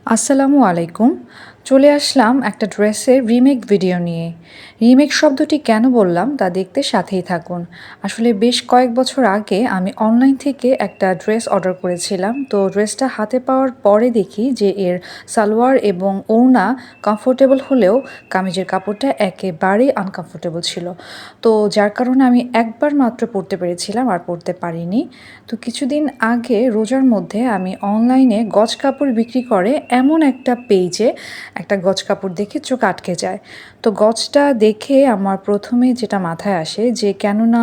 আসসালামু আলাইকুম। চলে আসলাম একটা ড্রেসের রিমেক ভিডিও নিয়ে। রিমেক শব্দটি কেন বললাম তা দেখতে সাথেই থাকুন। আসলে বেশ কয়েক বছর আগে আমি অনলাইন থেকে একটা ড্রেস অর্ডার করেছিলাম। তো ড্রেসটা হাতে পাওয়ার পরে দেখি যে এর সালোয়ার এবং ওড়না কমফোর্টেবল হলেও কামিজের কাপড়টা একেবারেই আনকমফোর্টেবল ছিল। তো যার কারণে আমি একবার মাত্র পরতে পেরেছিলাম আর পরতে পারিনি। তো কিছুদিন আগে রোজার মধ্যে আমি অনলাইনে গজ কাপড় বিক্রি করে এমন একটা পেজে একটা গজ কাপড় দেখে চোখ আটকে যায়। তো গজটা দেখে আমার প্রথমে যেটা মাথায় আসে যে কেননা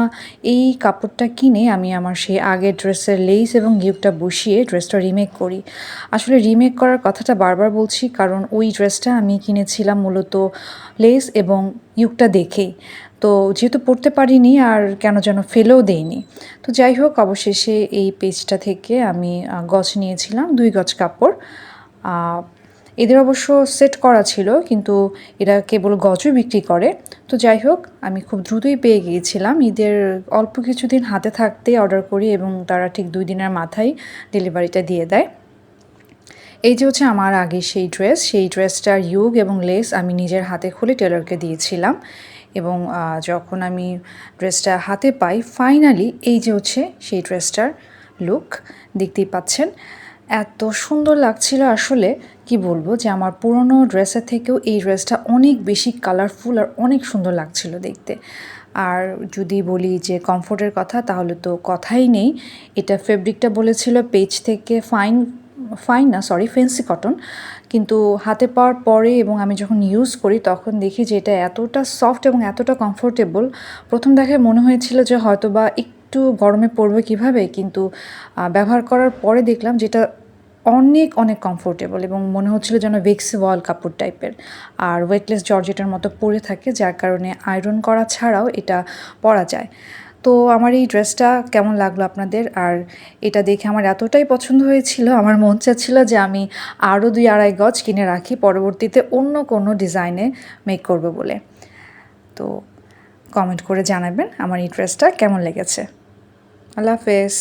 এই কাপড়টা কিনে আমি আমার সেই আগের ড্রেসের লেস এবং গিফটটা বসিয়ে ড্রেসটা রিমেক করি। আসলে রিমেক করার কথাটা বারবার বলছি কারণ ওই ড্রেসটা আমি কিনেছিলাম মূলত লেস এবং ইউকটা দেখেই। তো যেহেতু পড়তে পারিনি আর কেন যেন ফেলেও দেইনি। তো যাই হোক অবশেষে এই পেজটা থেকে আমি গজ নিয়েছিলাম ২ গজ কাপড়। আ এদের অবশ্য সেট করা ছিল কিন্তু এরা কেবল গজই বিক্রি করে। তো যাই হোক আমি খুব দ্রুতই পেয়ে গিয়েছিলাম। ঈদের অল্প কিছুদিন হাতে থাকতেই অর্ডার করি এবং তারা ঠিক ২ দিনের মাথায় ডেলিভারিটা দিয়ে দেয়। এই যে হচ্ছে আমার আগে সেই ড্রেস, সেই ড্রেসটার ইউক এবং লেস আমি নিজের হাতে খুলে টেলরকে দিয়েছিলাম এবং যখন আমি ড্রেসটা হাতে পাই ফাইনালি এই যে হচ্ছে সেই ড্রেসটার লুক দেখতেই পাচ্ছেন। এত সুন্দর লাগছিল আসলে কি বলবো যে আমার পুরনো ড্রেসের থেকেও এই ড্রেসটা অনেক বেশি কালারফুল আর অনেক সুন্দর লাগছিল দেখতে। আর যদি বলি যে কমফোর্টের কথা তাহলে তো কথাই নেই। এটা ফেব্রিকটা বলেছিল পেজ থেকে ফাইন না সরি ফেন্সি কটন। কিন্তু হাতে পাওয়ার পরে এবং আমি যখন ইউজ করি তখন দেখি যে এটা এতটা সফট এবং এতটা কমফোর্টেবল, প্রথম দেখায় মনে হয়েছিল যে হয়তোবা একটু গরমে পড়বে কিভাবে, কিন্তু ব্যবহার করার পরে দেখলাম যেটা অনেক, অনেক কমফোর্টেবল এবং মনে হচ্ছিল যেন ভেক্সি ওয়াল কাপড় টাইপের। আর ওয়েটলেস জর্জেটের মতো পরে থাকে যার কারণে আয়রন করা ছাড়াও এটা পরা যায়। তো আমার এই ড্রেসটা কেমন লাগলো আপনাদের? আর এটা দেখে আমার এতটাই পছন্দ হয়েছিল, আমার মন চাচ্ছিল যে আমি আরও ২-২.৫ গজ কিনে রাখি পরবর্তীতে অন্য কোনো ডিজাইনে মেক করব বলে। তো কমেন্ট করে জানাবেন আমার এই ড্রেসটা কেমন লেগেছে। আল্লাহ হাফেজ।